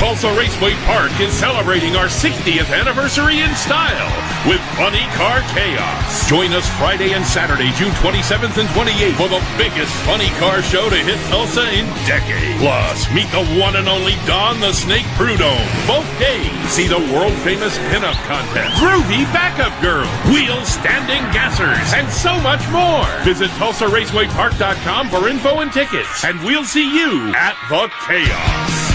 Tulsa Raceway Park is celebrating our 60th anniversary in style with Funny Car Chaos. Join us Friday and Saturday, June 27th and 28th for the biggest funny car show to hit Tulsa in decades. Plus, meet the one and only Don the Snake Prudhomme. Both days, see the world-famous pinup contest, groovy backup girl, wheel-standing gassers, and so much more. Visit TulsaRacewayPark.com for info and tickets, and we'll see you at the Chaos.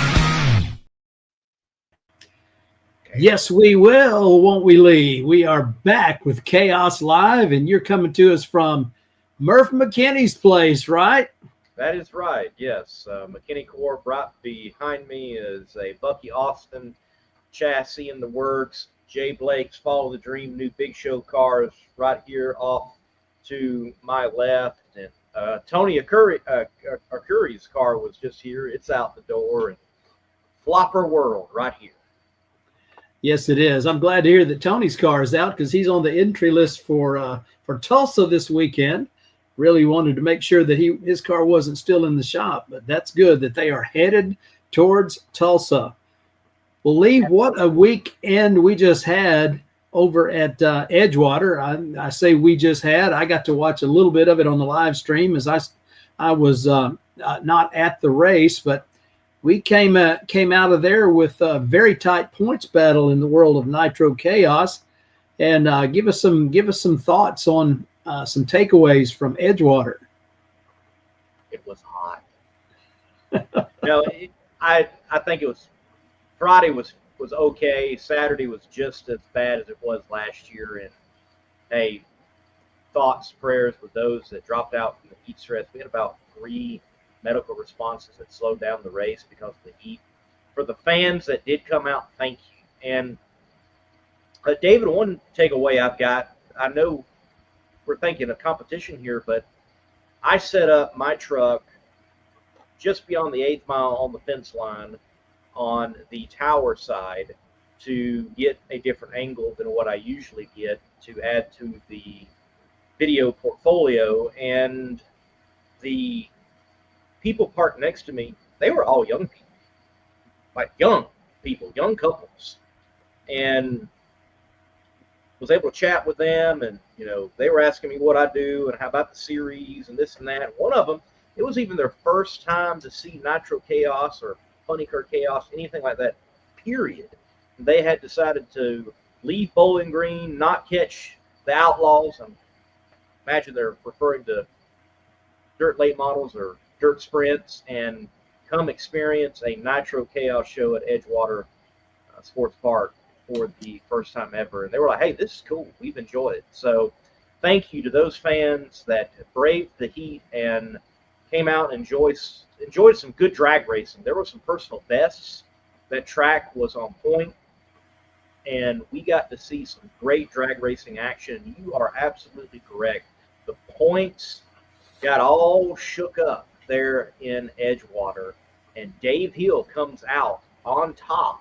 Yes, we will, won't we, Lee? We are back with Chaos Live, and you're coming to us from Murph McKinney's place, right? That is right, yes. McKinney Corp right behind me is a Bucky Austin chassis in the works. Jay Blake's Follow the Dream new Big Show cars right here off to my left. And Tony Arcuri's car was just here. It's out the door. And Flopper World right here. Yes, it is. I'm glad to hear that Tony's car is out because he's on the entry list for Tulsa this weekend. Really wanted to make sure that his car wasn't still in the shop, but that's good that they are headed towards Tulsa. Well, Lee, what a weekend we just had over at Edgewater. I say we just had. I got to watch a little bit of it on the live stream as I was not at the race, but we came out of there with a very tight points battle in the world of Nitro Chaos, and give us some thoughts on some takeaways from Edgewater. It was hot. I think it was Friday was okay. Saturday was just as bad as it was last year. And hey, thoughts, prayers with those that dropped out from the heat stress. We had about 3 medical responses that slowed down the race because of the heat. For the fans that did come out, thank you. And David, one takeaway I've got, I know we're thinking of competition here, but I set up my truck just beyond the 8th mile on the fence line on the tower side to get a different angle than what I usually get to add to the video portfolio. And the people parked next to me, they were all young people, like young people, young couples, and was able to chat with them. And they were asking me what I do and how about the series and this and that. One of them, it was even their first time to see Nitro Chaos or Funny Car Chaos, anything like that, period. And they had decided to leave Bowling Green, not catch the Outlaws. I imagine they're referring to dirt late models or dirt sprints, and come experience a Nitro Chaos show at Edgewater Sports Park for the first time ever. And they were like, hey, this is cool. We've enjoyed it. So thank you to those fans that braved the heat and came out and enjoyed some good drag racing. There were some personal bests. That track was on point, and we got to see some great drag racing action. You are absolutely correct. The points got all shook up there in Edgewater, and Dave Hill comes out on top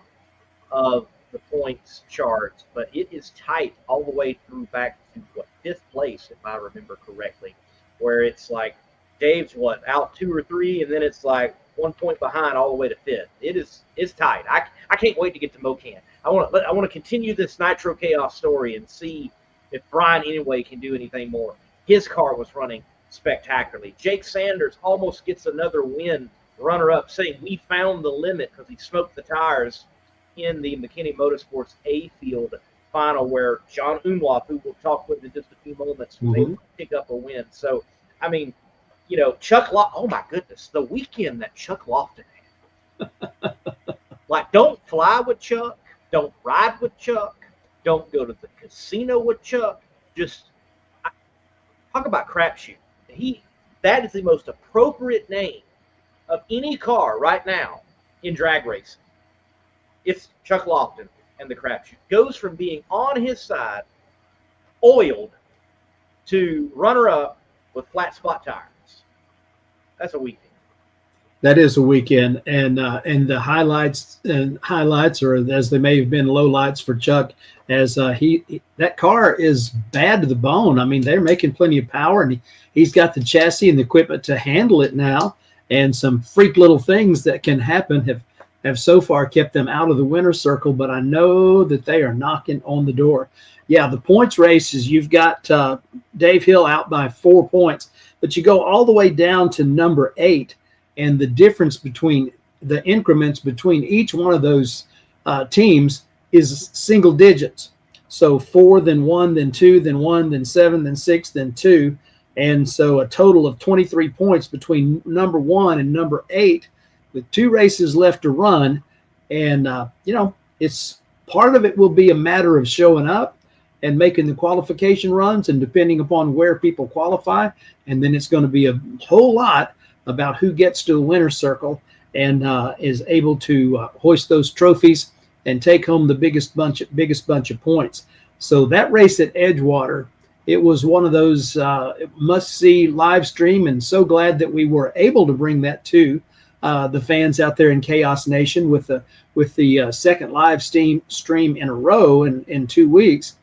of the points charts, but it is tight all the way through back to 5th place, if I remember correctly, where it's like Dave's out 2 or 3, and then it's like 1 point behind all the way to 5th. It's tight. I can't wait to get to Mocan. I want to continue this Nitro Chaos story and see if Brian anyway can do anything more. His car was running spectacularly. Jake Sanders almost gets another win, runner-up, saying we found the limit because he smoked the tires in the McKinney Motorsports A Field final, where John Umlauf, who we'll talk with in just a few moments, was able to pick up a win. So, I mean, Chuck Lofton, oh my goodness, the weekend that Chuck Lofton had. Like, don't fly with Chuck, don't ride with Chuck, don't go to the casino with Chuck. Just talk about crapshoot. That is the most appropriate name of any car right now in drag racing. It's Chuck Lofton and the crapshoot. Goes from being on his side, oiled, to runner-up with flat spot tires. That's a weekend. That is a weekend, and the highlights, or as they may have been lowlights for Chuck, as that car is bad to the bone. I mean, they're making plenty of power, and he's got the chassis and the equipment to handle it now. And some freak little things that can happen have so far kept them out of the winner's circle, but I know that they are knocking on the door. Yeah, the points races, you've got Dave Hill out by 4 points, but you go all the way down to number 8, and the difference between the increments between each one of those teams is single digits. So 4, then 1, then 2, then 1, then 7, then 6, then 2. And so a total of 23 points between number 1 and number 8 with 2 races left to run. And, it's part of it will be a matter of showing up and making the qualification runs, and depending upon where people qualify. And then it's going to be a whole lot about who gets to the winner's circle and is able to hoist those trophies and take home the biggest bunch of points. So that race at Edgewater, it was one of those must-see live stream, and so glad that we were able to bring that to the fans out there in Chaos Nation with the second live stream in a row in 2 weeks.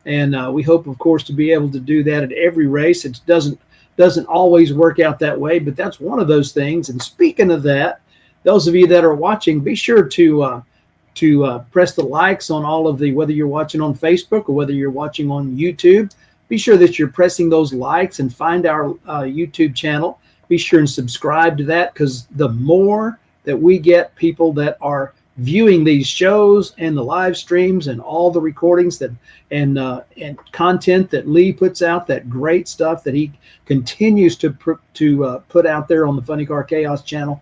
And we hope, of course, to be able to do that at every race. It doesn't always work out that way, but that's one of those things. And speaking of that, those of you that are watching, be sure to press the likes on all of whether you're watching on Facebook or whether you're watching on YouTube. Be sure that you're pressing those likes and find our YouTube channel. Be sure and subscribe to that, because the more that we get people that are viewing these shows and the live streams and all the recordings and content that Lee puts out, that great stuff that he continues to put out there on the Funny Car Chaos channel,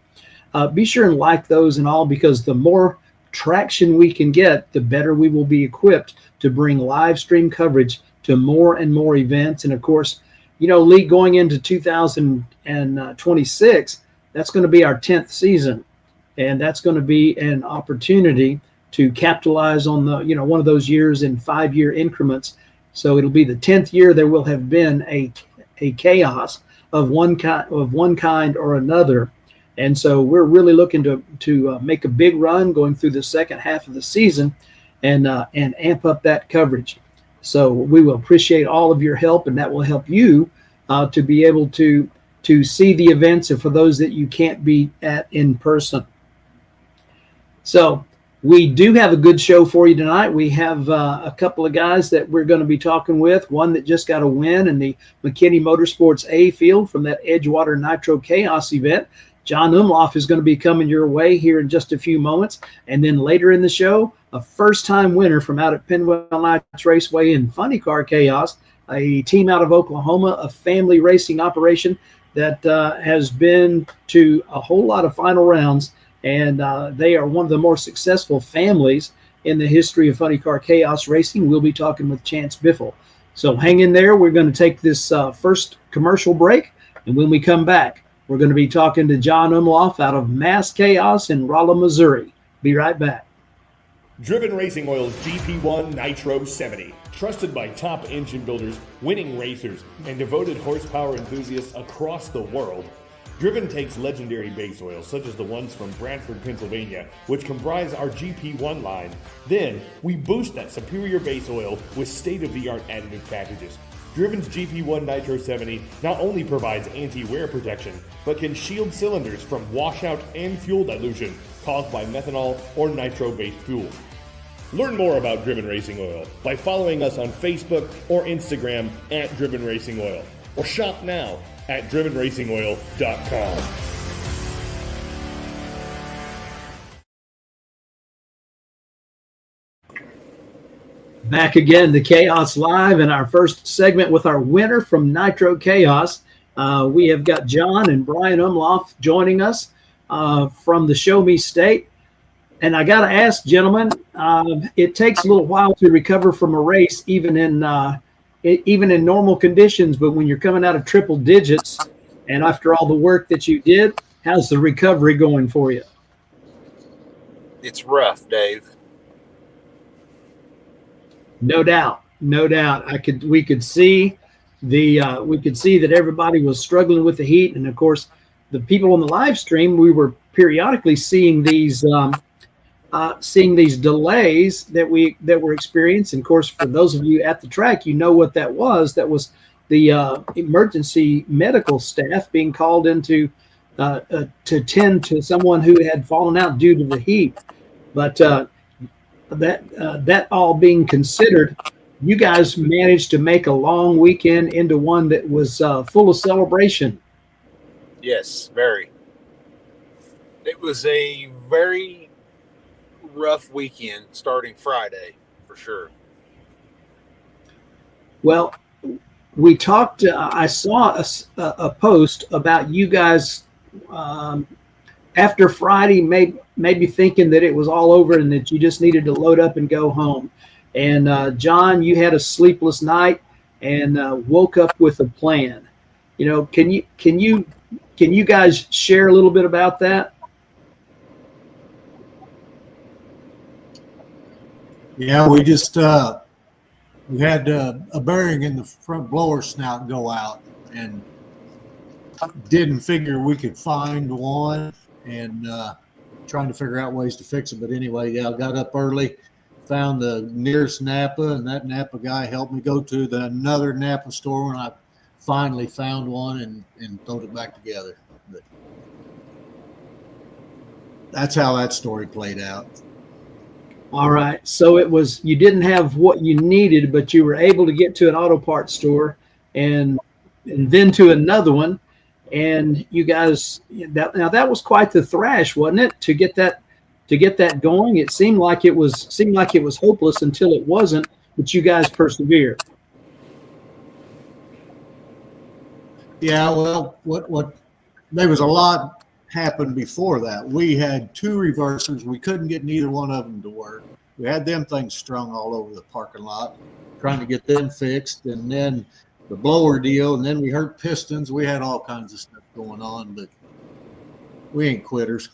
be sure and like those and all, because the more traction we can get, the better we will be equipped to bring live stream coverage to more and more events. And of course, Lee, going into 2026, that's going to be our 10th season. And that's going to be an opportunity to capitalize on one of those years in 5-year increments. So it'll be the 10th year there will have been a chaos of one kind or another. And so we're really looking to make a big run going through the second half of the season and amp up that coverage. So we will appreciate all of your help, and that will help you to be able to see the events, and for those that you can't be at in person. So we do have a good show for you tonight. We have a couple of guys that we're going to be talking with. One that just got a win in the McKinney Motorsports A Field from that Edgewater Nitro Chaos event. John Umlauf is going to be coming your way here in just a few moments. And then later in the show, a first-time winner from out at Penwell Nights Raceway in Funny Car Chaos, a team out of Oklahoma, a family racing operation that has been to a whole lot of final rounds. And they are one of the more successful families in the history of Funny Car Chaos racing. We'll be talking with Chance Biffle. So hang in there. We're going to take this first commercial break. And when we come back, we're going to be talking to John Umlauf out of Mass Chaos in Rolla, Missouri. Be right back. Driven Racing Oil's GP1 Nitro 70. Trusted by top engine builders, winning racers, and devoted horsepower enthusiasts across the world. Driven takes legendary base oils, such as the ones from Brantford, Pennsylvania, which comprise our GP1 line. Then, we boost that superior base oil with state-of-the-art additive packages. Driven's GP1 Nitro 70 not only provides anti-wear protection, but can shield cylinders from washout and fuel dilution caused by methanol or nitro-based fuel. Learn more about Driven Racing Oil by following us on Facebook or Instagram at Driven Racing Oil, or shop now at drivenracingoil.com. Back again to Chaos Live in our first segment with our winner from Nitro Chaos. We have got John and Brian Umlauf joining us from the Show Me State. And I got to ask, gentlemen, it takes a little while to recover from a race, even in normal conditions. But when you're coming out of triple digits, and after all the work that you did, how's the recovery going for you? It's rough, Dave. No doubt. We could see that everybody was struggling with the heat, and of course, the people on the live stream, we were periodically seeing these delays that were experienced. And of course, for those of you at the track, you know what that was. That was the emergency medical staff being called into to tend to someone who had fallen out due to the heat. But that all being considered, you guys managed to make a long weekend into one that was full of celebration. Yes, very. It was a very rough weekend starting Friday, for sure. Well, we talked, I saw a post about you guys after Friday, maybe thinking that it was all over and that you just needed to load up and go home. And John, you had a sleepless night and woke up with a plan. You know, can you guys share a little bit about that? Yeah, we just we had a bearing in the front blower snout go out, and didn't figure we could find one, and trying to figure out ways to fix it. But anyway, yeah, I got up early, found the nearest Napa, and that Napa guy helped me go to another Napa store, and I finally found one and thrown it back together. But that's how that story played out. All right. So it was, you didn't have what you needed, but you were able to get to an auto parts store and then to another one. And you guys, that was quite the thrash, wasn't it? To get that going. It seemed like it was hopeless until it wasn't, but you guys persevered. Yeah, well, what there was a lot happened before that. We had two reversers. We couldn't get neither one of them to work. We had them things strung all over the parking lot, trying to get them fixed, and then the blower deal, and then we hurt pistons. We had all kinds of stuff going on, but we ain't quitters.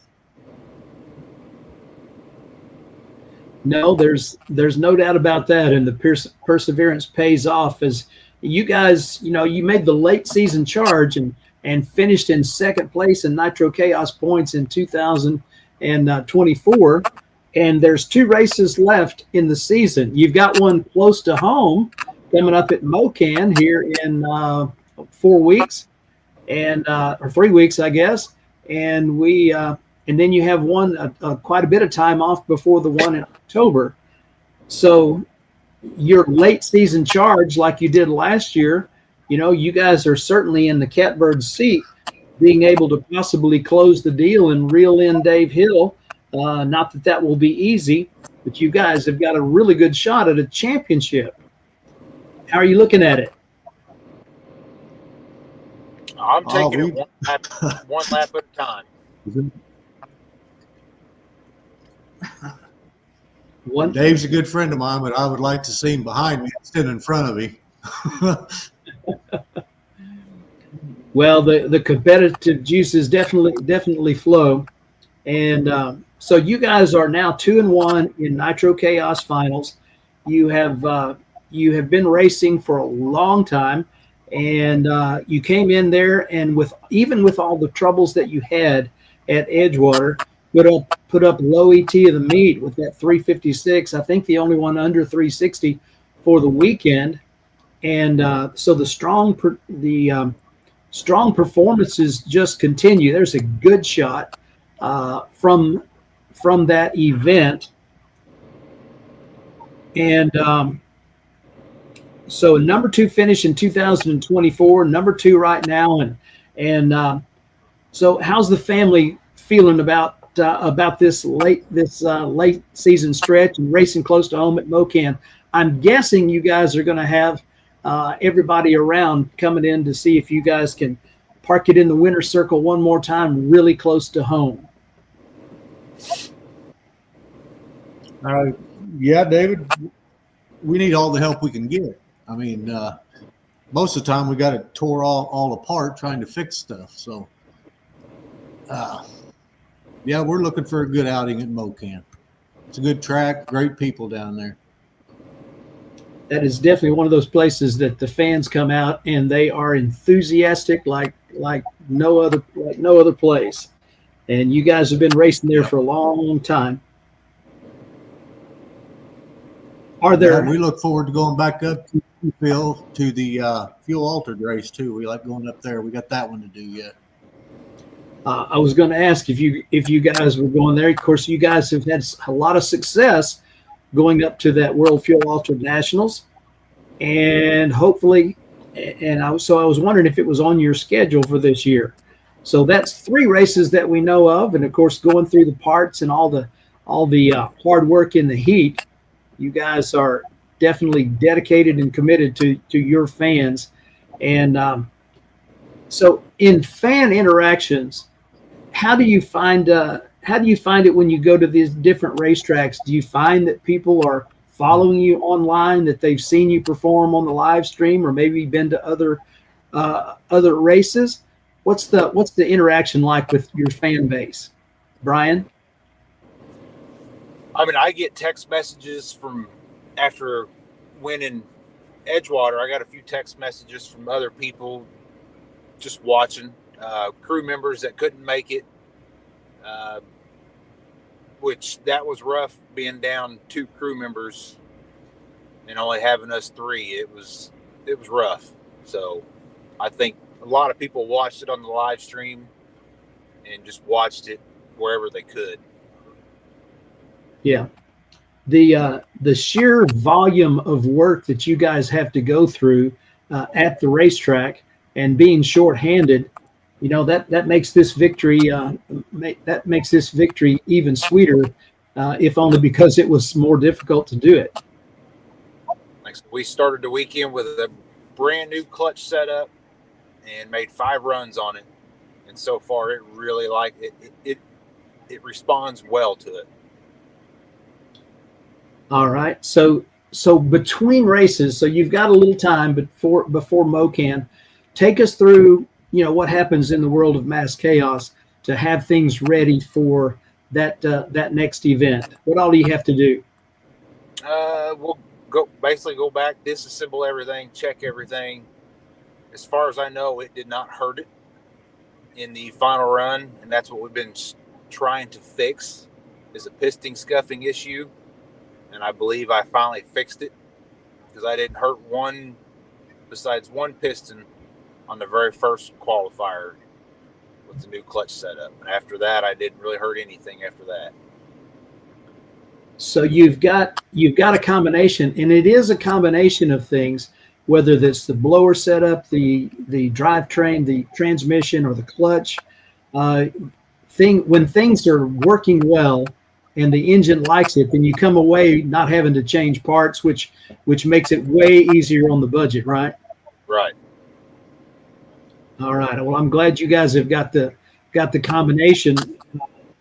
No, there's no doubt about that, and the perseverance pays off. As you guys, you made the late season charge and finished in second place in Nitro Chaos points in 2024. And there's 2 races left in the season. You've got one close to home coming up at Mocan here in 4 weeks, or 3 weeks, I guess. And then you have one quite a bit of time off before the one in October. So your late season charge, like you did last year, you guys are certainly in the catbird seat, being able to possibly close the deal and reel in Dave Hill. Not that will be easy, but you guys have got a really good shot at a championship. How are you looking at it? I'm taking it one lap at a time. Dave's a good friend of mine, but I would like to see him behind me instead in front of me. Well, the competitive juices definitely flow, and so you guys are now 2-1 in Nitro Chaos finals. You have been racing for a long time, and you came in there, and even with all the troubles that you had at Edgewater, put up low ET of the meet with that 356. I think the only one under 360 for the weekend. And so the strong performances just continue. There's a good shot from that event. And so number 2 finish in 2024, number 2 right now. And so how's the family feeling about this late season stretch and racing close to home at Mocan? I'm guessing you guys are going to have everybody around coming in to see if you guys can park it in the winner's circle one more time, really close to home. Yeah, David, we need all the help we can get. I mean, most of the time we got it tore all apart trying to fix stuff. So, yeah, we're looking for a good outing at Mocan. It's a good track, great people down there. That is definitely one of those places that the fans come out and they are enthusiastic like no other place. And you guys have been racing there for a long time. We look forward to going back up to the fuel altered race too. We like going up there. We got that one to do yet. I was going to ask if you guys were going there. Of course, you guys have had a lot of success going up to that World Fuel Altered Nationals, and hopefully, I was wondering if it was on your schedule for this year. So that's 3 races that we know of, and of course, going through the parts and all the hard work in the heat, you guys are definitely dedicated and committed to your fans. And so in fan interactions, how do you find it when you go to these different racetracks? Do you find that people are following you online, that they've seen you perform on the live stream, or maybe been to other races? What's the interaction like with your fan base, Brian? I mean, I get text messages from after winning Edgewater. I got a few text messages from other people just watching, crew members that couldn't make it, which that was rough, being down 2 crew members and only having us 3. It was rough. So I think a lot of people watched it on the live stream and just watched it wherever they could. Yeah. The sheer volume of work that you guys have to go through at the racetrack, and being shorthanded, that makes this victory even sweeter, if only because it was more difficult to do it. We started the weekend with a brand new clutch setup and made 5 runs on it, and so far it really it responds well to it. All right. So between races, so you've got a little time before MoCan. Take us through, what happens in the world of Mass Chaos to have things ready for that next event. What all do you have to do? We'll go back, disassemble everything, check everything. As far as I know, it did not hurt it in the final run, and that's what we've been trying to fix, is a piston scuffing issue. And I believe I finally fixed it, because I didn't hurt one piston on the very first qualifier with the new clutch setup. And after that, I didn't really hurt anything after that. So you've got a combination, and it is a combination of things, whether that's the blower setup, the drivetrain, the transmission, or the clutch. When things are working well and the engine likes it, then you come away not having to change parts, which makes it way easier on the budget, right? Right. All right. Well, I'm glad you guys have got the combination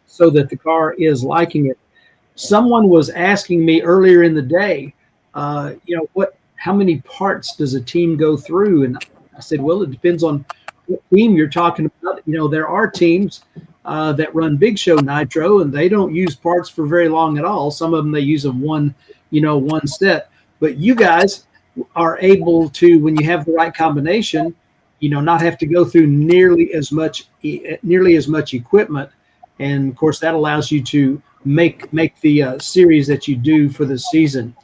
so that the car is liking it. Someone was asking me earlier in the day, how many parts does a team go through? And I said, well, it depends on what team you're talking about. There are teams that run Big Show Nitro, and they don't use parts for very long at all. Some of them, they use them one set. But you guys are able to, when you have the right combination, not have to go through nearly as much equipment. And of course, that allows you to make the series that you do for the season.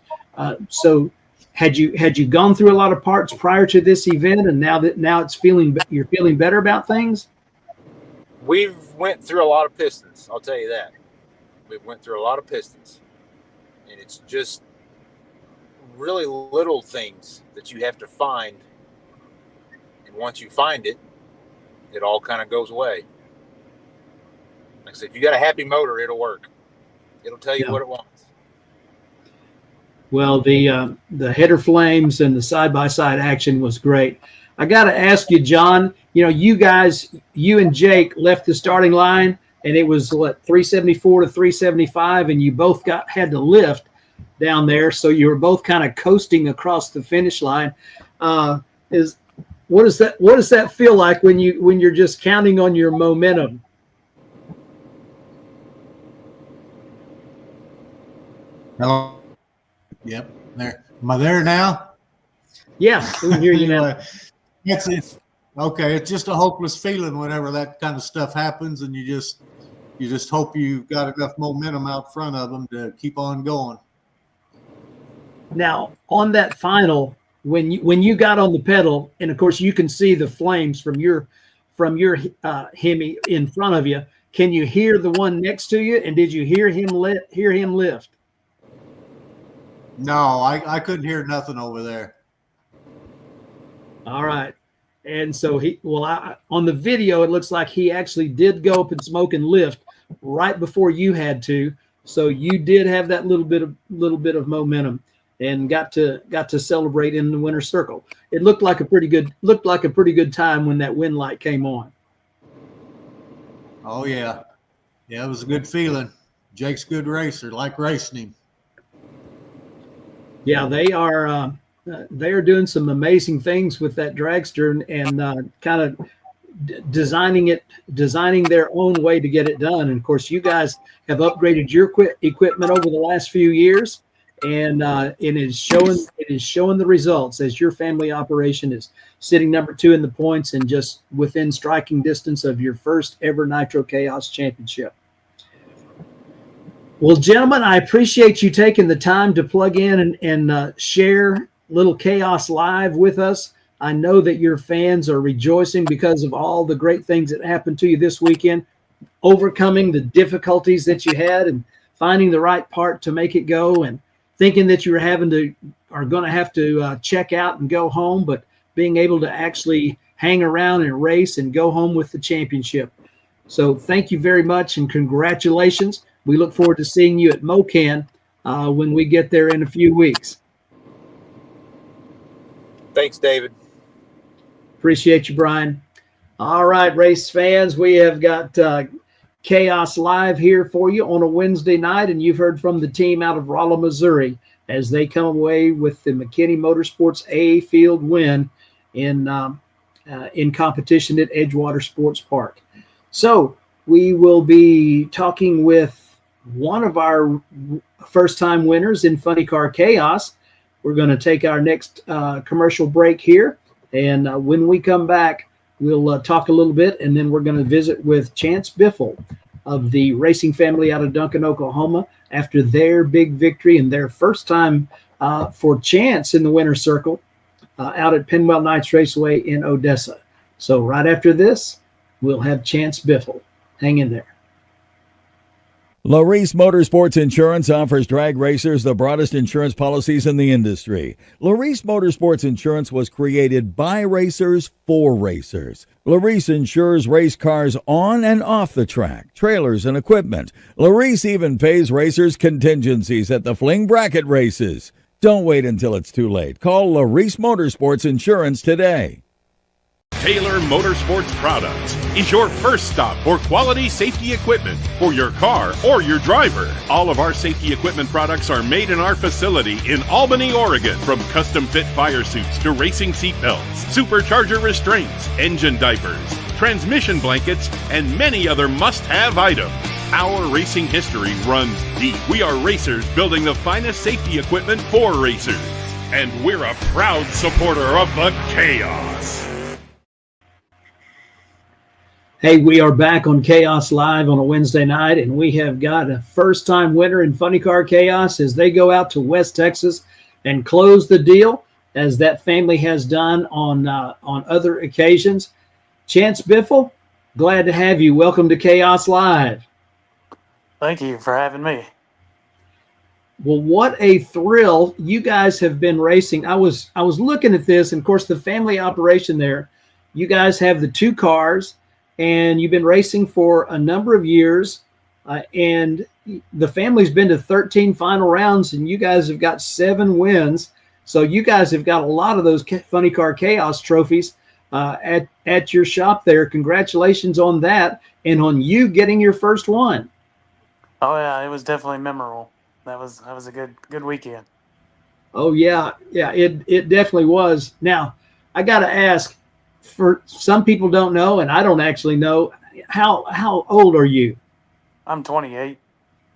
So had you gone through a lot of parts prior to this event, and now you're feeling better about things? We've went through a lot of pistons, I'll tell you that. We've went through a lot of pistons, and it's just really little things that you have to find. And once you find it, it all kind of goes away. Like I said, if you got a happy motor, it'll work. It'll tell you what it wants. Well, the header flames and the side-by-side action was great. I got to ask you, John, you and Jake left the starting line, and it was 374 to 375, and you both had to lift down there, so you were both kind of coasting across the finish line. What does that feel like when you're just counting on your momentum? Hello. Yep. There. Am I there now? Yeah, we can hear you now. It's okay. It's just a hopeless feeling whenever that kind of stuff happens, and you just hope you've got enough momentum out front of them to keep on going. Now, on that final, when you got on the pedal, and of course you can see the flames from your from your Hemi in front of you, can you hear the one next to you? And did you hear him lift? No, I couldn't hear nothing over there. All right. And so on the video, it looks like he actually did go up and smoke and lift right before you had to. So you did have that little bit of momentum and got to celebrate in the winner's circle. It looked like a pretty good time when that win light came on. Oh yeah. Yeah, it was a good feeling. Jake's a good racer, like racing him. Yeah, they are doing some amazing things with that dragster and kind of designing their own way to get it done. And of course, you guys have upgraded your equipment over the last few years, and it is showing the results as your family operation is sitting number 2 in the points and just within striking distance of your first ever Nitro Chaos championship. Well, gentlemen, I appreciate you taking the time to plug in and share little Chaos Live with us. I know that your fans are rejoicing because of all the great things that happened to you this weekend, overcoming the difficulties that you had and finding the right part to make it go, and thinking that you are going to have to check out and go home, but being able to actually hang around and race and go home with the championship. So thank you very much and congratulations. We look forward to seeing you at MoCan when we get there in a few weeks. Thanks, David. Appreciate you, Brian. All right, race fans, we have got Chaos Live here for you on a Wednesday night, and you've heard from the team out of Rolla, Missouri, as they come away with the McKinney Motorsports A Field win in competition at Edgewater Sports Park. So we will be talking with one of our first-time winners in Funny Car Chaos. We're going to take our next commercial break here. And when we come back, we'll talk a little bit, and then we're going to visit with Chance Biffle of the racing family out of Duncan, Oklahoma, after their big victory and their first time for Chance in the winner's circle out at Penwell Knights Raceway in Odessa. So right after this, we'll have Chance Biffle. Hang in there. Larice Motorsports Insurance offers drag racers the broadest insurance policies in the industry. Larice Motorsports Insurance was created by racers for racers. Larice insures race cars on and off the track, trailers and equipment. Larice even pays racers contingencies at the fling bracket races. Don't wait until it's too late. Call Larice Motorsports Insurance today. Taylor Motorsports Products is your first stop for quality safety equipment for your car or your driver. All of our safety equipment products are made in our facility in Albany, Oregon. From custom fit fire suits to racing seat belts, supercharger restraints, engine diapers, transmission blankets, and many other must-have items. Our racing history runs deep. We are racers building the finest safety equipment for racers. And we're a proud supporter of the Chaos. Hey, we are back on Chaos Live on a Wednesday night, and we have got a first-time winner in Funny Car Chaos as they go out to West Texas and close the deal, as that family has done on other occasions. Chance Biffle, glad to have you. Welcome to Chaos Live. Thank you for having me. Well, what a thrill. You guys have been racing. I was looking at this, and of course, the family operation there, you guys have the 2 cars, and you've been racing for a number of years, and the family's been to 13 final rounds, and you guys have got 7 wins. So you guys have got a lot of those Funny Car Chaos trophies at your shop there. Congratulations on that, and on you getting your first one. Oh yeah, it was definitely memorable. That was a good weekend. Oh yeah, it definitely was. Now I got to ask. For some people don't know, and I don't actually know, how old are you? I'm 28.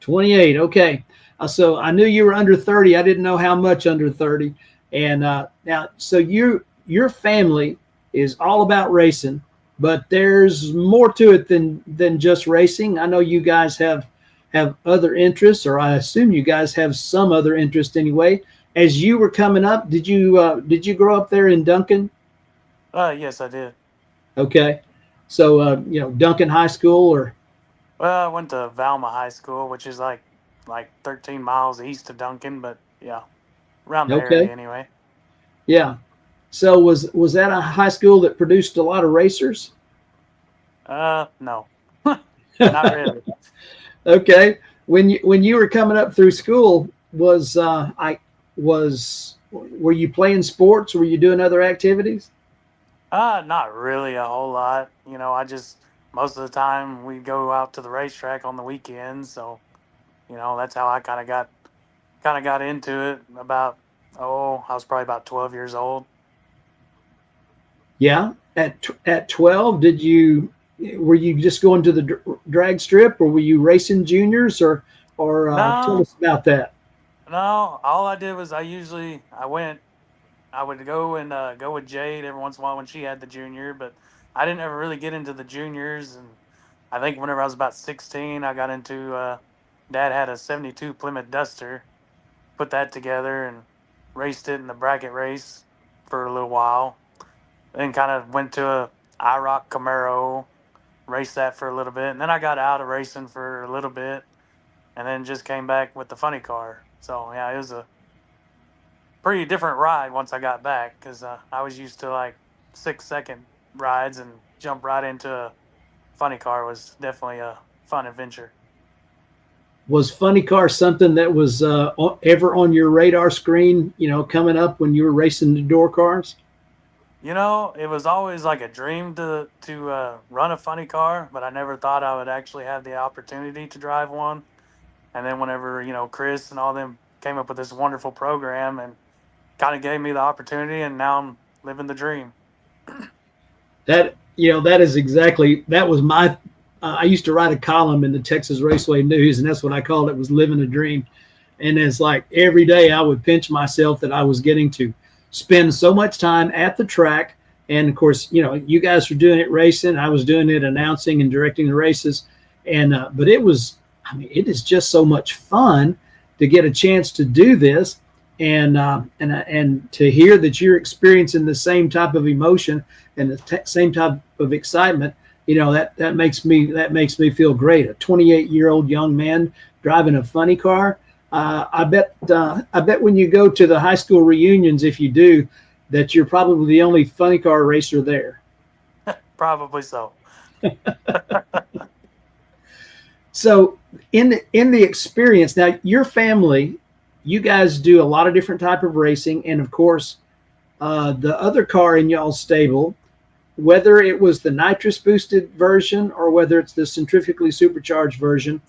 28, okay. So I knew you were under 30. I didn't know how much under 30. And now, so your family is all about racing, but there's more to it than just racing. I know you guys have other interests, or I assume you guys have some other interest anyway. As you were coming up, did you grow up there in Duncan? Yes, I did. Okay. So, Duncan High School or? Well, I went to Valma High School, which is like 13 miles east of Duncan, but yeah, around the area Okay. anyway. Yeah. So was that a high school that produced a lot of racers? No, not really. Okay. When you were coming up through school, were you playing sports? Were you doing other activities? Not really a whole lot. Most of the time we go out to the racetrack on the weekends, so that's how I kind of got into it. I was probably about 12 years old. Yeah. At 12, were you just going to the drag strip, or were you racing juniors, or tell No, us about that? no. All I did was I would go with Jade every once in a while when she had the junior, but I didn't ever really get into the juniors. And I think whenever I was about 16, I got into Dad had a 72 Plymouth Duster, put that together and raced it in the bracket race for a little while. Then kind of went to a IROC Camaro, raced that for a little bit. And then I got out of racing for a little bit and then just came back with the funny car. So, yeah, it was a pretty different ride once I got back because I was used to like 6-second rides, and jump right into a funny car was definitely a fun adventure. Was funny car something that was ever on your radar screen, coming up when you were racing the door cars? It was always like a dream to run a funny car, but I never thought I would actually have the opportunity to drive one. And then whenever, Chris and all them came up with this wonderful program and kind of gave me the opportunity, and now I'm living the dream. That was my, I used to write a column in the Texas Raceway News, and that's what I called it, was living a dream. And it's like every day I would pinch myself that I was getting to spend so much time at the track. And of course, you guys were doing it racing. I was doing it announcing and directing the races. And, but it is just so much fun to get a chance to do this. And to hear that you're experiencing the same type of emotion and the same type of excitement, that makes me feel great. A 28-year-old young man driving a funny car. I bet when you go to the high school reunions, if you do, that you're probably the only funny car racer there. Probably so. So in the experience, now your family, you guys do a lot of different type of racing, and of course, the other car in y'all's stable, whether it was the nitrous boosted version or whether it's the centrifugally supercharged version,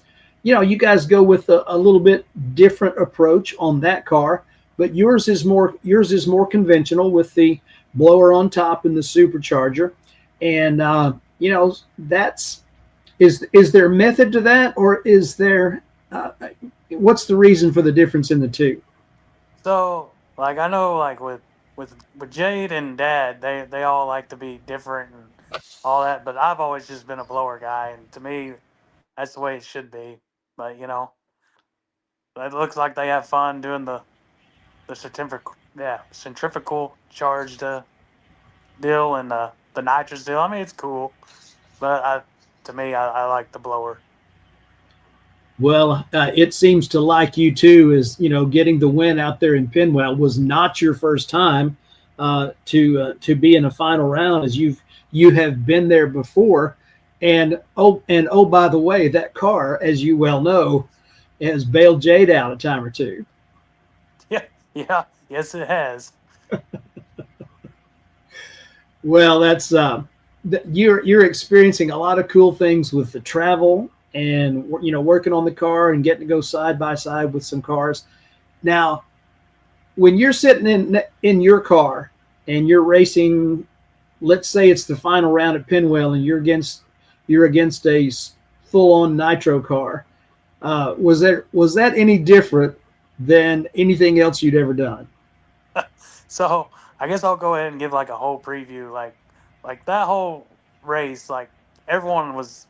you guys go with a little bit different approach on that car, but yours is more conventional with the blower on top and the supercharger, and is there method to that, or is there what's the reason for the difference in the two? So, like, I know, like with Jade and Dad, they all like to be different and all that, but I've always just been a blower guy, and to me, that's the way it should be. But it looks like they have fun doing the centrifugal charged deal and the nitrous deal. I mean, it's cool, but to me, I like the blower. Well, it seems to like you too, as getting the win out there in Pinwell was not your first time to be in a final round, as you have been there before. And by the way, that car, as you well know, has bailed Jade out a time or two. Yeah, yes, it has. Well, that's you're experiencing a lot of cool things with the travel and working on the car and getting to go side by side with some cars. Now, when you're sitting in your car and you're racing, let's say it's the final round at Pinwell and you're against a full-on nitro car, was that any different than anything else you'd ever done? So I guess I'll go ahead and give like a whole preview. Like that whole race, like everyone was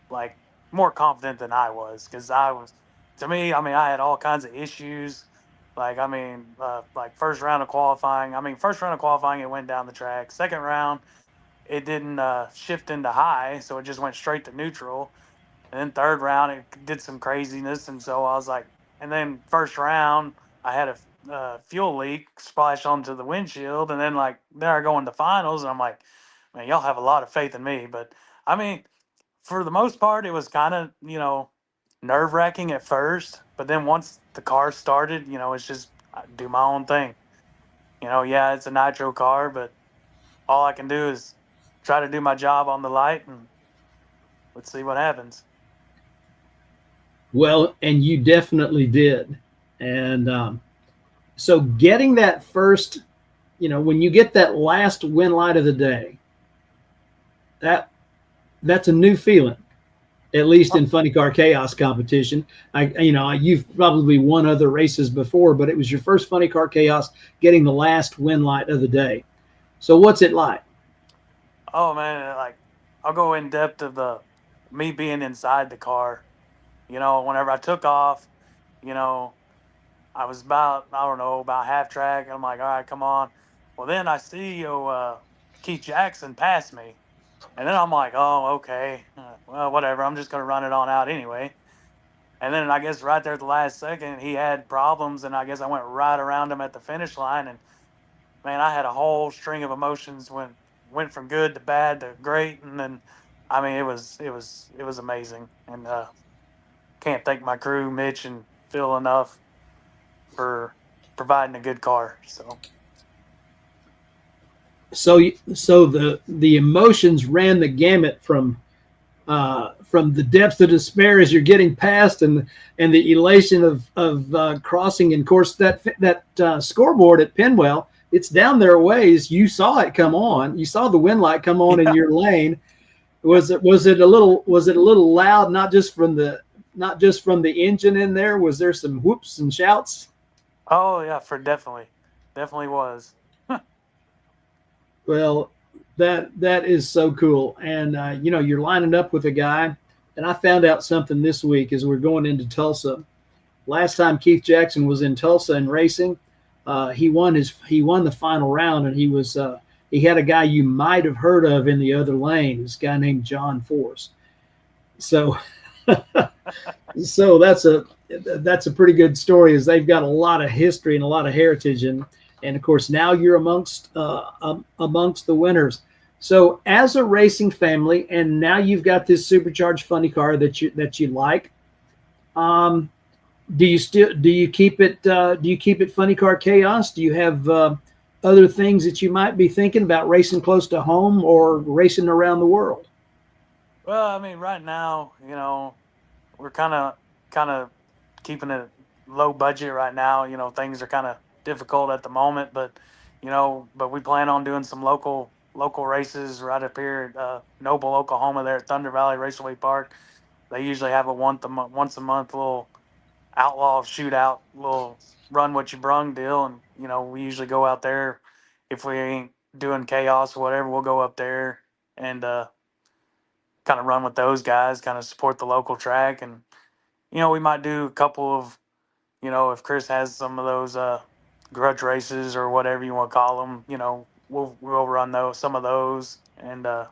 like more confident than I was, because to me, I mean, I had all kinds of issues. Like first round of qualifying, it went down the track. Second round, it didn't shift into high, so it just went straight to neutral. And then third round, it did some craziness, and so I was like, and then first round, I had a fuel leak splash onto the windshield, and then like there I go into finals, and I'm like, man, y'all have a lot of faith in me. But I mean, for the most part, it was kind of nerve wracking at first, but then once the car started, it's just I do my own thing. Yeah, it's a nitro car, but all I can do is try to do my job on the light, and let's see what happens. Well, and you definitely did. And so getting that first, when you get that last win light of the day, that's a new feeling, at least in Funny Car Chaos competition. You've probably won other races before, but it was your first Funny Car Chaos getting the last win light of the day. So what's it like? Oh man, like I'll go in depth of me being inside the car. Whenever I took off, I was about half track. I'm like, all right, come on. Well, then I see Keith Jackson pass me, and then I'm like, oh, okay, well, whatever. I'm just gonna run it on out anyway. And then I guess right there at the last second, he had problems, and I guess I went right around him at the finish line, and man, I had a whole string of emotions went from good to bad to great, and then, I mean, it was amazing, and can't thank my crew, Mitch and Phil, enough for providing a good car. So the emotions ran the gamut from the depths of despair as you're getting past, and the elation of crossing. And of course, that scoreboard at Penwell, it's down there a ways. You saw it come on. You saw the wind light come on in your lane. Was it a little loud? Not just from the engine in there. Was there some whoops and shouts? Oh yeah, definitely was. Well, that is so cool. And you're lining up with a guy, and I found out something this week as we're going into Tulsa. Last time Keith Jackson was in Tulsa and racing, he won the final round, and he had a guy you might have heard of in the other lane, this guy named John Force. So so that's a pretty good story, as they've got a lot of history and a lot of heritage, and of course now you're amongst the winners. So as a racing family, and now you've got this supercharged funny car that you like, do you keep it Funny Car Chaos? Do you have other things that you might be thinking about, racing close to home or racing around the world? Well, I mean, right now, we're kind of keeping it low budget right now. Things are kind of difficult at the moment, but we plan on doing some local races right up here at Noble, Oklahoma, there at Thunder Valley Raceway Park. They usually have a once a month little outlaw shootout, little run what you brung deal, and we usually go out there. If we ain't doing chaos or whatever, we'll go up there and kind of run with those guys, kind of support the local track. And we might do a couple of, if Chris has some of those grudge races or whatever you want to call them, we'll run some of those. And I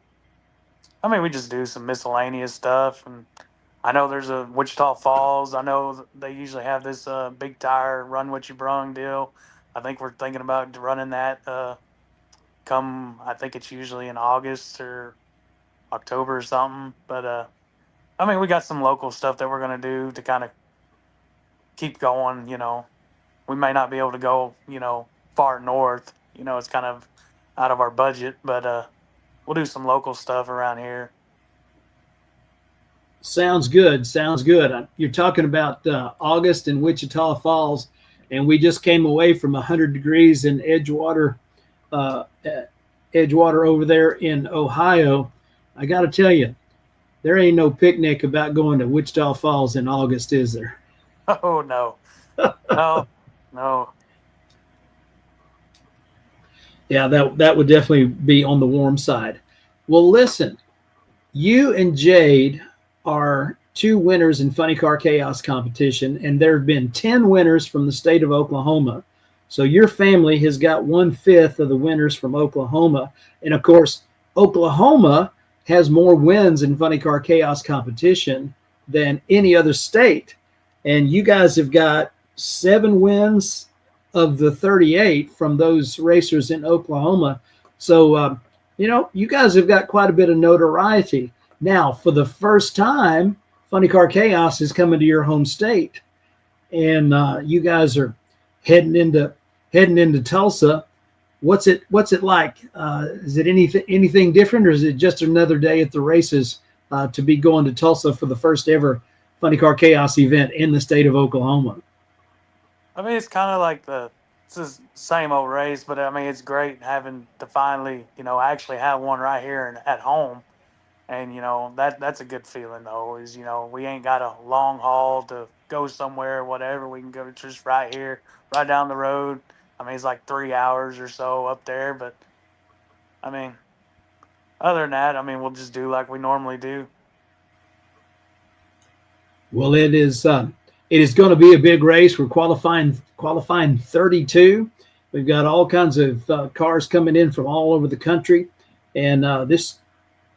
mean, we just do some miscellaneous stuff. And I know there's a Wichita Falls. I know they usually have this big tire run what you brung deal. I think we're thinking about running that I think it's usually in August or October or something. But I mean, we got some local stuff that we're going to do to kind of keep going. We may not be able to go, far north. It's kind of out of our budget, but we'll do some local stuff around here. Sounds good. You're talking about August in Wichita Falls, and we just came away from 100 degrees in Edgewater over there in Ohio. I got to tell you, there ain't no picnic about going to Wichita Falls in August, is there? Oh, no. No. Yeah, that would definitely be on the warm side. Well, listen, you and Jade are two winners in Funny Car Chaos competition, and there have been 10 winners from the state of Oklahoma. So your family has got 1/5 of the winners from Oklahoma. And of course, Oklahoma has more wins in Funny Car Chaos competition than any other state. And you guys have got 7 wins of the 38 from those racers in Oklahoma. So, you guys have got quite a bit of notoriety. Now, for the first time, Funny Car Chaos is coming to your home state. And you guys are heading into Tulsa. What's it like? Is it anything different, or is it just another day at the races to be going to Tulsa for the first ever Funny Car Chaos event in the state of Oklahoma? I mean, it's kind of like it's the same old race, but I mean, it's great having to finally, actually have one right here and at home. And, that's a good feeling, though, is, we ain't got a long haul to go somewhere or whatever. We can go just right here, right down the road. I mean, it's like 3 hours or so up there. But, I mean, other than that, I mean, we'll just do like we normally do. Well, it is going to be a big race. We're qualifying 32. We've got all kinds of cars coming in from all over the country. And this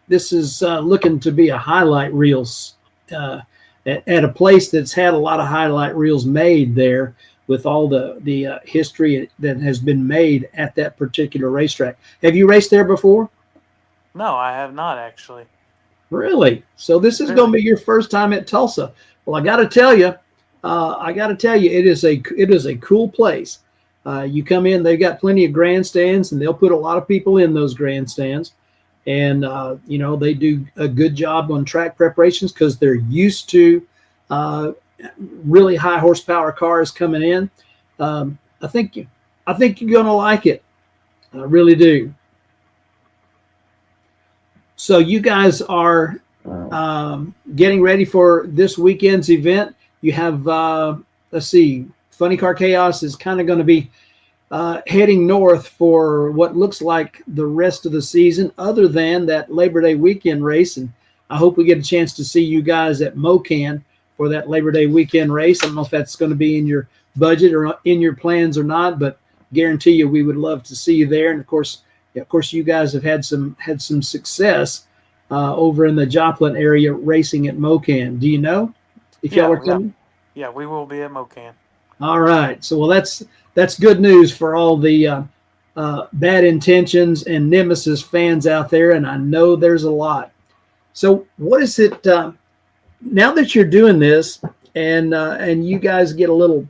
is looking to be a highlight reels at a place that's had a lot of highlight reels made there, with all the history that has been made at that particular racetrack. Have you raced there before? No, I have not, actually. Really? So this is going to be your first time at Tulsa. Well, I got to tell you, it is a cool place. You come in, they've got plenty of grandstands, and they'll put a lot of people in those grandstands. And, they do a good job on track preparations because they're used to really high horsepower cars coming in. I think you're going to like it. I really do. So you guys are getting ready for this weekend's event. You have, Funny Car Chaos is kind of going to be heading north for what looks like the rest of the season, other than that Labor Day weekend race. And I hope we get a chance to see you guys at MoKan for that Labor Day weekend race. I don't know if that's going to be in your budget or in your plans or not, but guarantee you we would love to see you there. And of course, you guys have had some success over in the Joplin area racing at MoKan. Do you know if y'all are coming? Yeah, we will be at MoKan. All right. So, well, that's good news for all the Bad Intentions and Nemesis fans out there, and I know there's a lot. So what is it now that you're doing this and you guys get a little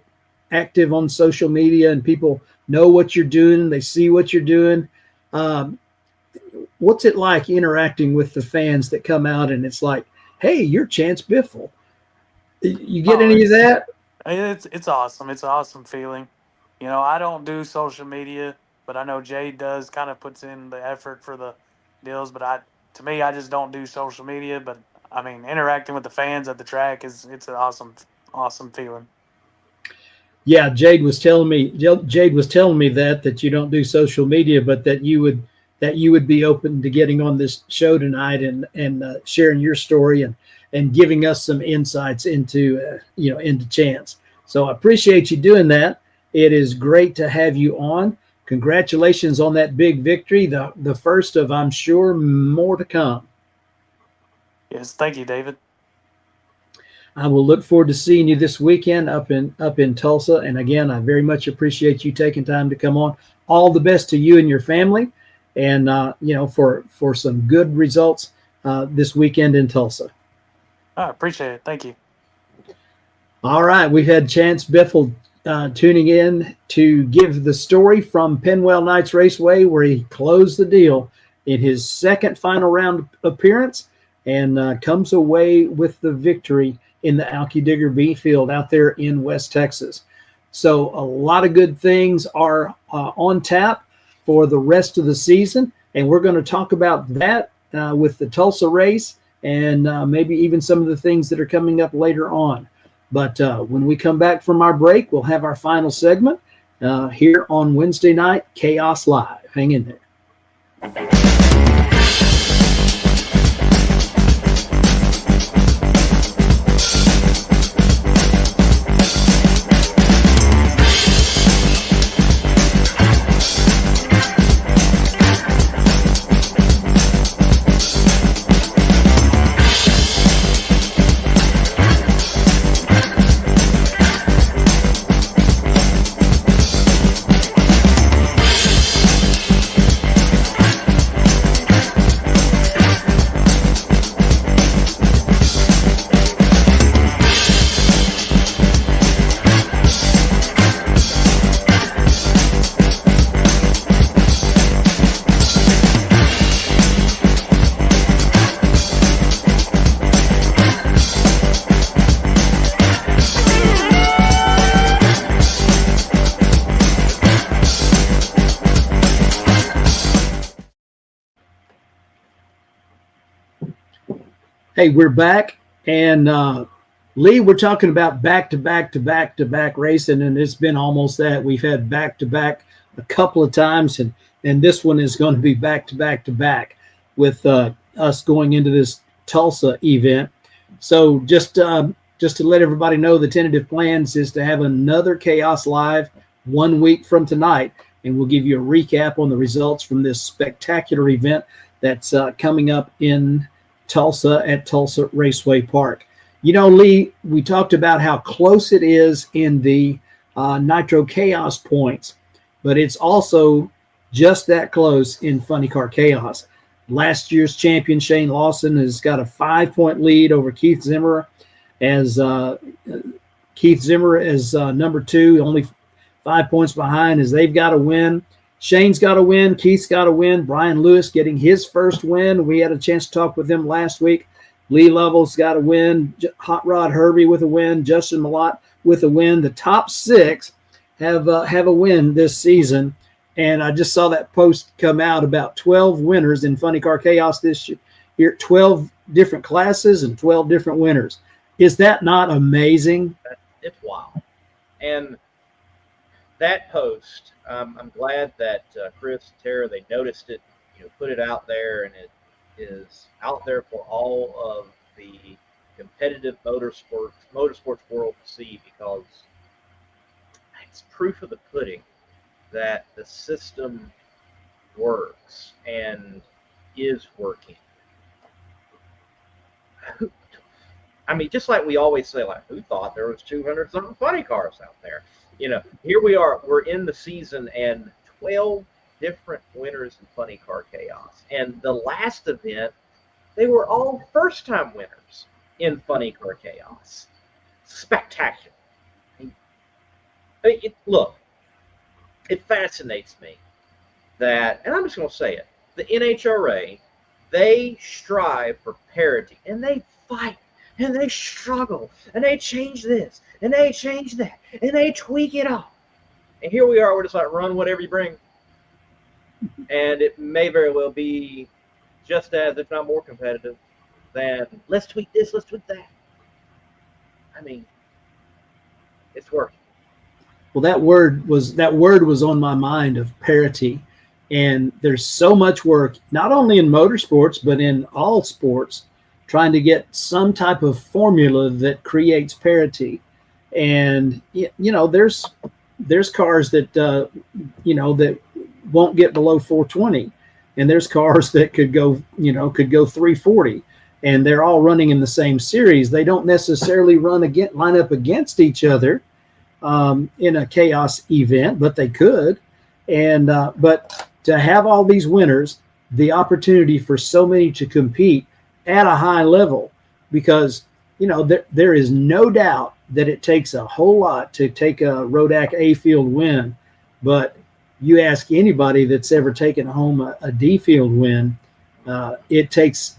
active on social media and people know what you're doing, they see what you're doing, what's it like interacting with the fans that come out and it's like, hey, you're Chance Biffle? You get any of that? It's awesome. It's an awesome feeling. I don't do social media, but I know Jade does, kind of puts in the effort for the deals. But I just don't do social media. But I mean, interacting with the fans at the track it's an awesome feeling. Yeah, Jade was telling me that you don't do social media, but that you would be open to getting on this show tonight and sharing your story and giving us some insights into Chance. So I appreciate you doing that. It is great to have you on. Congratulations on that big victory, the first of, I'm sure, more to come. Yes, thank you, David. I will look forward to seeing you this weekend up in Tulsa. And again, I very much appreciate you taking time to come on. All the best to you and your family, and for some good results this weekend in Tulsa. I appreciate it. Thank you. All right, we've had Chance Biffle tuning in to give the story from Penwell Knights Raceway, where he closed the deal in his second final round appearance and comes away with the victory in the Alki Digger B field out there in West Texas. So a lot of good things are on tap for the rest of the season, and we're going to talk about that with the Tulsa race and maybe even some of the things that are coming up later on. But when we come back from our break, we'll have our final segment here on Wednesday night, Chaos Live. Hang in there. Hey, we're back, and Lee, we're talking about back-to-back racing, and it's been almost that. We've had back-to-back a couple of times, and this one is going to be back-to-back with us going into this Tulsa event. So just to let everybody know, the tentative plans is to have another Chaos Live 1 week from tonight, and we'll give you a recap on the results from this spectacular event that's coming up in Tulsa at Tulsa Raceway Park. You know, Lee, we talked about how close it is in the Nitro Chaos points, but it's also just that close in Funny Car Chaos. Last year's champion Shane Lawson has got a 5-point lead over Keith Zimmer, as Keith Zimmer is number 2, only 5 points behind, as they've got to win. Shane's got to win. Keith's got to win. Brian Lewis getting his first win. We had a chance to talk with him last week. Lee Lovell's got a win. Hot Rod Herbie with a win. Justin Malott with a win. The top 6 have a win this season. And I just saw that post come out about 12 winners in Funny Car Chaos this year. 12 different classes and 12 different winners. Is that not amazing? It's wild. And that post, I'm glad that Chris and Tara, they noticed it, put it out there, and it is out there for all of the competitive motorsports world to see, because it's proof of the pudding that the system works and is working. I mean, just like we always say, like, who thought there was 200-something funny cars out there? Here we are. We're in the season, and 12 different winners in Funny Car Chaos. And the last event, they were all first-time winners in Funny Car Chaos. Spectacular. Look, it fascinates me that, and I'm just going to say it, the NHRA, they strive for parity, and they fight, and they struggle, and they change this, and they change that, and they tweak it all. And here we are, we're just like, run whatever you bring. And it may very well be just as, if not more competitive, than let's tweak this, let's tweak that. I mean, it's working. Well, that word was on my mind, of parity. And there's so much work, not only in motorsports, but in all sports, trying to get some type of formula that creates parity. And, there's cars that, that won't get below 420. And there's cars that could go 340. And they're all running in the same series. They don't necessarily line up against each other in a chaos event, but they could. And but to have all these winners, the opportunity for so many to compete at a high level, because there is no doubt that it takes a whole lot to take a Rodak A Field win, but you ask anybody that's ever taken home a D Field win, it takes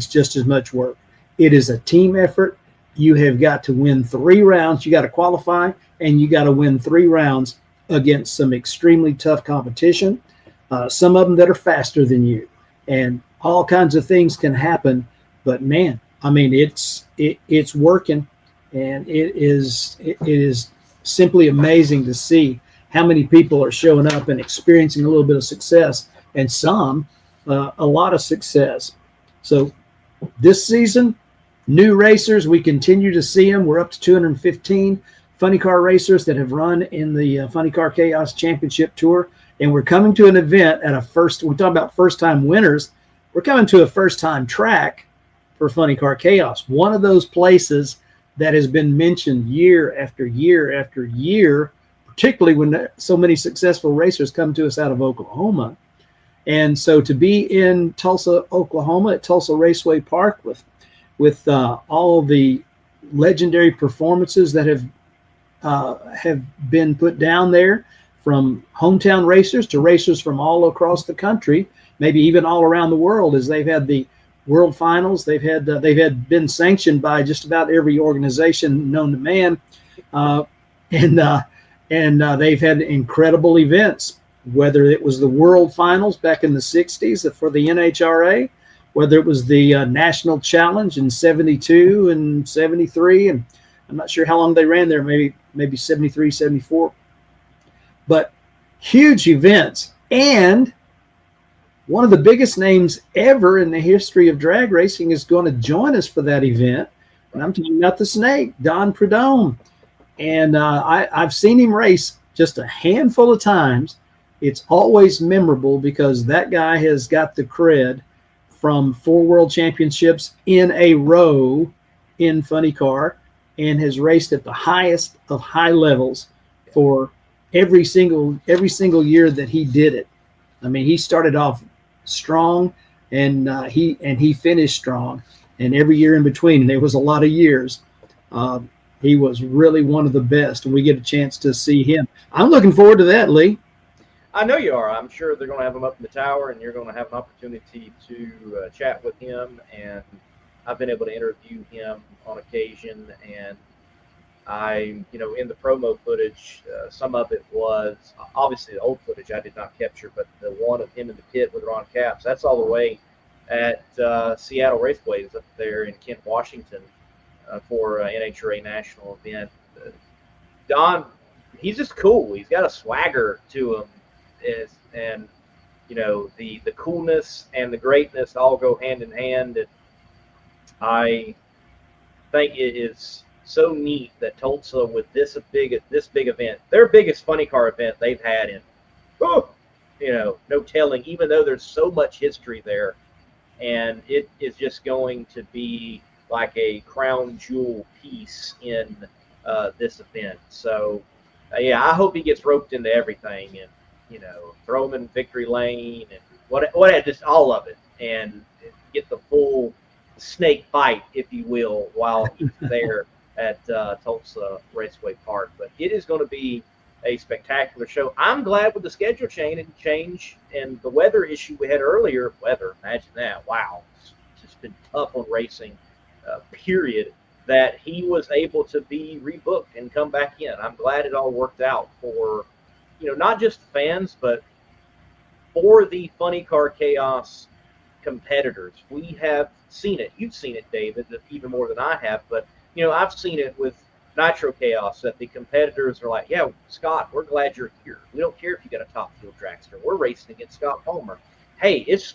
just as much work. It is a team effort. You have got to win 3 rounds. You got to qualify, and you got to win 3 rounds against some extremely tough competition. Some of them that are faster than you, and all kinds of things can happen. But man, I mean, it's working, and it is simply amazing to see how many people are showing up and experiencing a little bit of success, and some a lot of success. So this season, new racers, we continue to see them. We're up to 215 funny car racers that have run in the Funny Car Chaos Championship Tour. And we're coming to an event at we talk about first-time winners. We're coming to a first-time track for Funny Car Chaos. One of those places that has been mentioned year after year after year, particularly when so many successful racers come to us out of Oklahoma. And so to be in Tulsa, Oklahoma, at Tulsa Raceway Park with all the legendary performances that have been put down there, from hometown racers to racers from all across the country, maybe even all around the world, as they've had the World Finals. They've had been sanctioned by just about every organization known to man, and they've had incredible events. Whether it was the World Finals back in the '60s for the NHRA, whether it was the National Challenge in 72 and 73, and I'm not sure how long they ran there, maybe 73, 74. But huge events, and one of the biggest names ever in the history of drag racing is going to join us for that event. And I'm talking about the Snake, Don Prudhomme. And I've seen him race just a handful of times. It's always memorable because that guy has got the cred from 4 world championships in a row in funny car, and has raced at the highest of high levels for every single year that he did it. I mean, he started off strong, and he finished strong, and every year in between, and there was a lot of years. He was really one of the best, and we get a chance to see him. I'm looking forward to that, Lee. I know you are. I'm sure they're going to have him up in the tower, and you're going to have an opportunity to chat with him. And I've been able to interview him on occasion. And I, in the promo footage, some of it was obviously the old footage I did not capture, but the one of him in the pit with Ron Capps, that's all the way at Seattle Raceways up there in Kent, Washington, for NHRA national event. Don, he's just cool. He's got a swagger to him. And the coolness and the greatness all go hand in hand. And I think it is so neat that Tulsa, with this big event, their biggest funny car event they've had in no telling, even though there's so much history there, and it is just going to be like a crown jewel piece in this event. So I hope he gets roped into everything, and throw him in victory lane and what just all of it, and get the full snake bite, if you will, while he's there at Tulsa Raceway Park. But it is going to be a spectacular show. I'm glad with the schedule change and the weather issue we had earlier. Weather, imagine that. Wow. It's just been tough on racing, period, that he was able to be rebooked and come back in. I'm glad it all worked out for not just fans, but for the Funny Car Chaos competitors. We have seen it. You've seen it, David, even more than I have. But, I've seen it with Nitro Chaos, that the competitors are like, yeah, Scott, we're glad you're here. We don't care if you got a top field dragster. We're racing against Scott Palmer. Hey, it's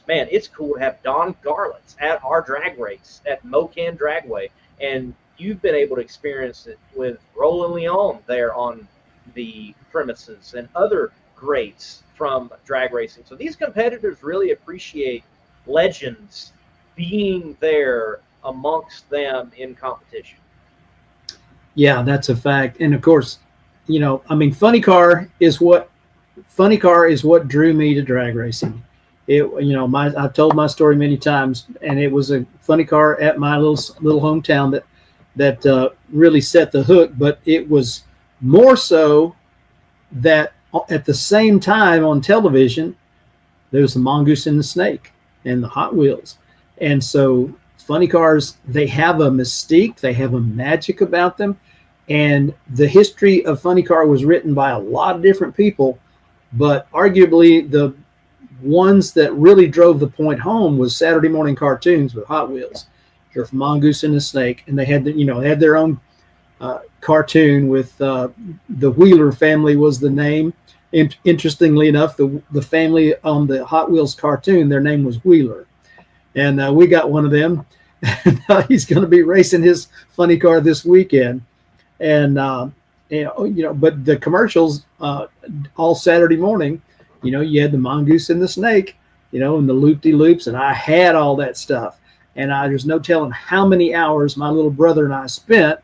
cool to have Don Garlitz at our drag race at Mocan Dragway. And you've been able to experience it with Roland Leon there on the premises and other greats from drag racing. So these competitors really appreciate legends being there amongst them in competition. Yeah, that's a fact. And of course, funny car is what drew me to drag racing. I've told my story many times, and it was a funny car at my little hometown that really set the hook. But it was more so that at the same time on television, there was the Mongoose and the Snake and the Hot Wheels. And so funny cars, they have a mystique, they have a magic about them. And the history of funny car was written by a lot of different people, but arguably the ones that really drove the point home was Saturday morning cartoons with Hot Wheels. They're from Mongoose and the Snake, and they had their own cartoon with the Wheeler family was the name. Interestingly enough, the family on the Hot Wheels cartoon, their name was Wheeler, and we got one of them. He's going to be racing his funny car this weekend, and but the commercials all Saturday morning, you had the Mongoose and the Snake, and the loop-de-loops, and I had all that stuff, and there's no telling how many hours my little brother and I spent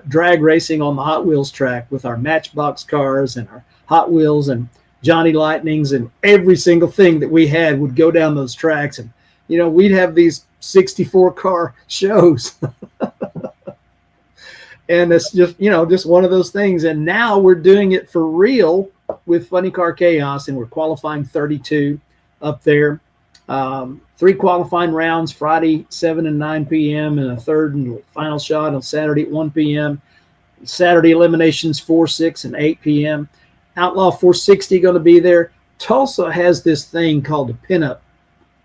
drag racing on the Hot Wheels track with our Matchbox cars and our Hot Wheels and Johnny Lightnings, and every single thing that we had would go down those tracks. And, we'd have these 64 car shows. And it's just, just one of those things. And now we're doing it for real with Funny Car Chaos, and we're qualifying 32 up there. 3 qualifying rounds, Friday, 7 and 9 p.m., and a third and final shot on Saturday at 1 p.m. Saturday eliminations, 4, 6, and 8 p.m. Outlaw 460 going to be there. Tulsa has this thing called the pinup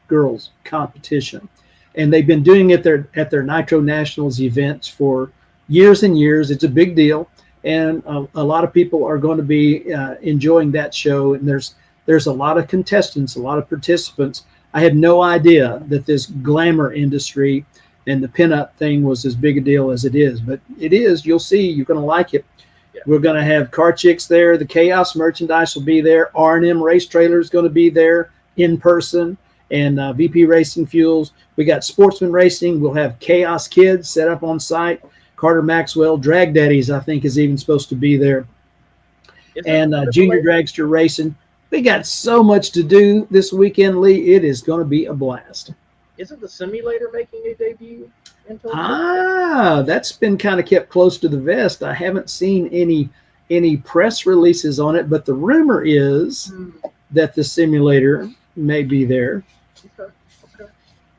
girls competition. And they've been doing it at their Nitro Nationals events for years and years. It's a big deal. And a lot of people are going to be enjoying that show. And there's a lot of contestants, a lot of participants. I had no idea that this glamour industry and the pinup thing was as big a deal as it is. But it is. You'll see. You're going to like it. Yeah. We're going to have car chicks there. The Chaos merchandise will be there. R&M Race Trailer is going to be there in person. And VP Racing Fuels. We got Sportsman Racing. We'll have Chaos Kids set up on site. Carter Maxwell, Drag Daddies, I think, is even supposed to be there. And Junior Dragster Racing. We got so much to do this weekend, Lee. It is going to be a blast. Isn't the simulator making a debut in Tulsa? That's been kind of kept close to the vest. I haven't seen any press releases on it, but the rumor is that the simulator may be there. Okay.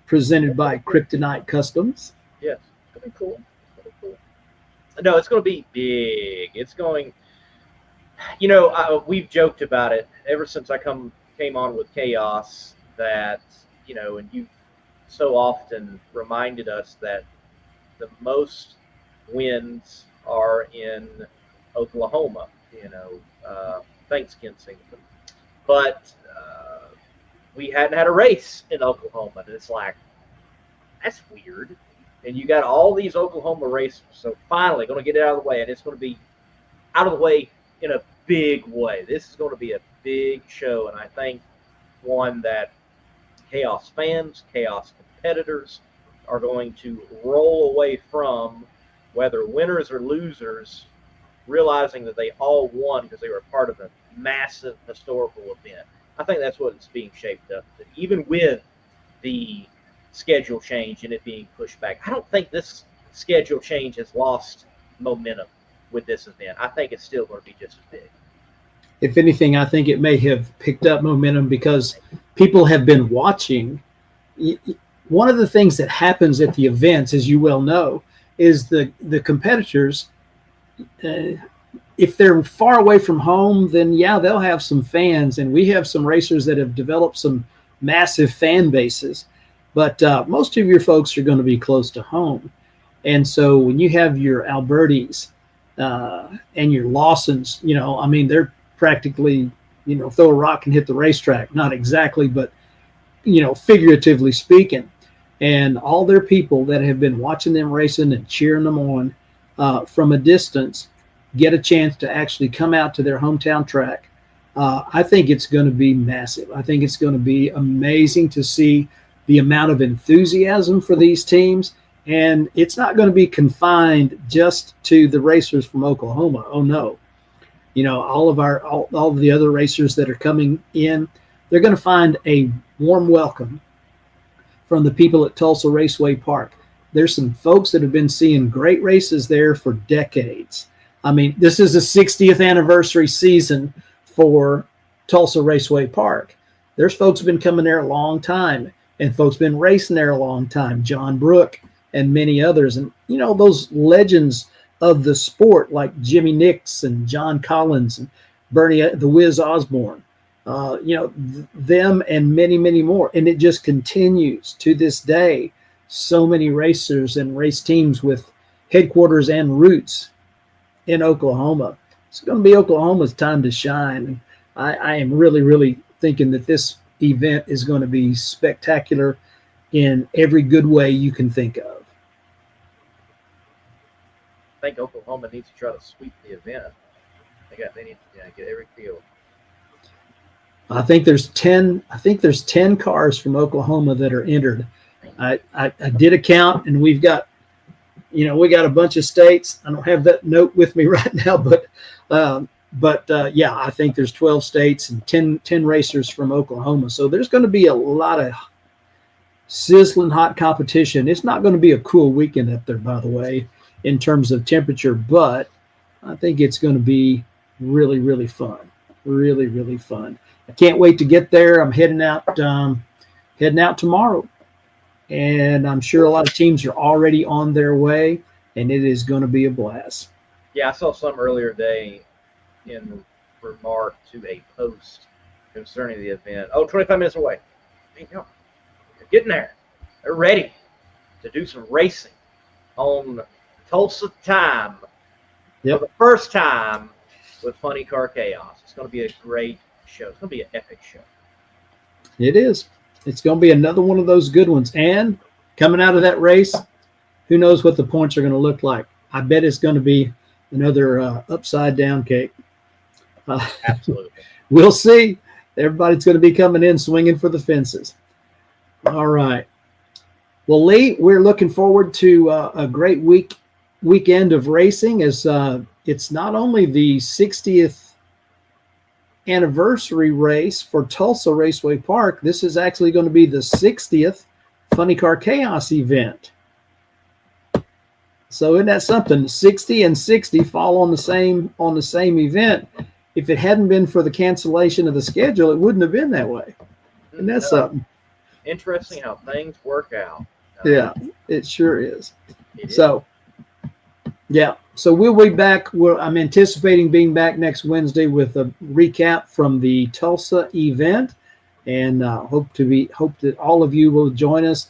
Presented by Kryptonite Customs. Yes, that'd be cool. No, it's going to be big. It's going. We've joked about it ever since I came on with Chaos. That and you so often reminded us that the most wins are in Oklahoma. Thanks, Kensington. But we hadn't had a race in Oklahoma. And it's like, that's weird. And you got all these Oklahoma races. So finally going to get it out of the way. And it's going to be out of the way in a big way. This is going to be a big show. And I think one that Chaos fans, Chaos competitors are going to roll away from, whether winners or losers, realizing that they all won because they were part of a massive historical event. I think that's what it's being shaped up. That even with the schedule change and it being pushed back, I don't think this schedule change has lost momentum with this event. I think it's still going to be just as big. If anything, I think it may have picked up momentum because people have been watching. One of the things that happens at the events, as you well know, is the competitors, if they're far away from home, then they'll have some fans, and we have some racers that have developed some massive fan bases, but most of your folks are going to be close to home. And so when you have your Albertis and your Lawsons, they're practically, throw a rock and hit the racetrack. Not exactly, but, figuratively speaking. And all their people that have been watching them racing and cheering them on from a distance get a chance to actually come out to their hometown track. I think it's going to be massive. I think it's going to be amazing to see the amount of enthusiasm for these teams. And it's not going to be confined just to the racers from Oklahoma. Oh, no. All of the other racers that are coming in, they're going to find a warm welcome from the people at Tulsa Raceway Park. There's some folks that have been seeing great races there for decades. I mean, this is the 60th anniversary season for Tulsa Raceway Park. There's folks who've been coming there a long time, and folks been racing there a long time. John Brook and many others. And, those legends of the sport like Jimmy Nix and John Collins and Bernie the Wiz Osborne, them and many, many more. And it just continues to this day. So many racers and race teams with headquarters and roots in Oklahoma. It's going to be Oklahoma's time to shine. And I am really, really thinking that this event is going to be spectacular in every good way you can think of. I think Oklahoma needs to try to sweep the event. They need to get every field. I think there's 10 cars from Oklahoma that are entered. I did a count, and we've got, we got a bunch of states. I don't have that note with me right now, but I think there's 12 states and 10 racers from Oklahoma. So there's going to be a lot of sizzling hot competition. It's not going to be a cool weekend up there, by the way, in terms of temperature, but I think it's going to be really, really fun. Really, really fun. I can't wait to get there. I'm heading out tomorrow, and I'm sure a lot of teams are already on their way, and it is going to be a blast. Yeah, I saw some earlier today in remark to a post concerning the event. 25 minutes away. They're getting there. They're ready to do some racing on Tulsa time for the first time with Funny Car Chaos. It's going to be a great show. It's going to be an epic show. It is. It's going to be another one of those good ones. And coming out of that race, who knows what the points are going to look like. I bet it's going to be another upside down cake. Absolutely. We'll see. Everybody's going to be coming in swinging for the fences. All right. Well, Lee, we're looking forward to a great weekend of racing, as it's not only the 60th anniversary race for Tulsa Raceway Park. This is actually going to be the 60th Funny Car Chaos event. So isn't that something? 60 and 60 fall on the same event. If it hadn't been for the cancellation of the schedule, it wouldn't have been that way. And that's something. Interesting how things work out. Yeah, it sure is. So we'll be back. I'm anticipating being back next Wednesday with a recap from the Tulsa event, and hope that all of you will join us.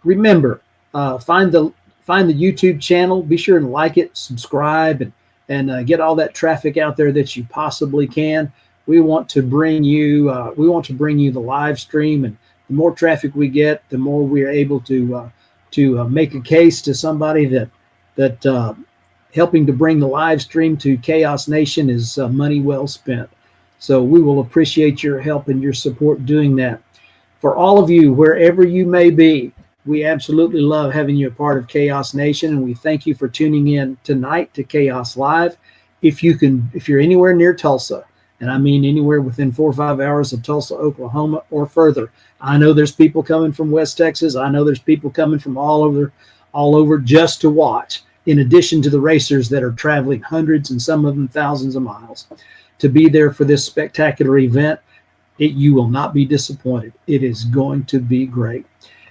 Remember, find the YouTube channel. Be sure and like it, subscribe, and get all that traffic out there that you possibly can. We want to bring you the live stream, and the more traffic we get, the more we are able to make a case to somebody that helping to bring the live stream to Chaos Nation is money well spent. So we will appreciate your help and your support doing that. For all of you, wherever you may be, we absolutely love having you a part of Chaos Nation, and we thank you for tuning in tonight to Chaos Live. If you're anywhere near Tulsa, and I mean anywhere within 4 or 5 hours of Tulsa, Oklahoma, or further, I know there's people coming from West Texas. I know there's people coming from all over just to watch, in addition to the racers that are traveling hundreds and some of them thousands of miles to be there for this spectacular event. You will not be disappointed. It is going to be great.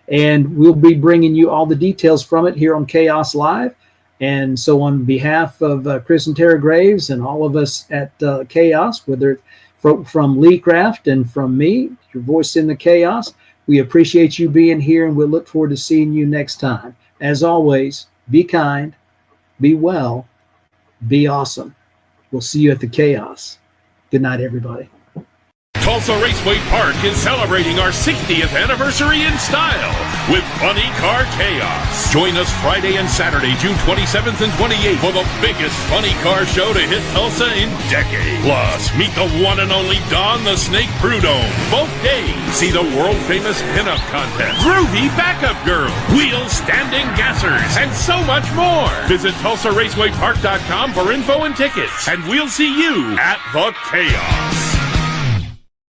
And we'll be bringing you all the details from it here on Chaos Live. And so on behalf of Chris and Tara Graves and all of us at Chaos, whether from Lee Craft and from me, your voice in the chaos, we appreciate you being here, and we'll look forward to seeing you next time. As always, be kind, be well, be awesome. We'll see you at the Chaos. Good night, everybody. Tulsa Raceway Park is celebrating our 60th anniversary in style with Funny Car Chaos. Join us Friday and Saturday, June 27th and 28th for the biggest funny car show to hit Tulsa in decades. Plus, meet the one and only Dawn the Snake Prudhomme. Both days, see the world-famous pinup contest, groovy backup girl, wheel-standing gassers, and so much more. Visit TulsaRacewayPark.com for info and tickets, and we'll see you at the Chaos.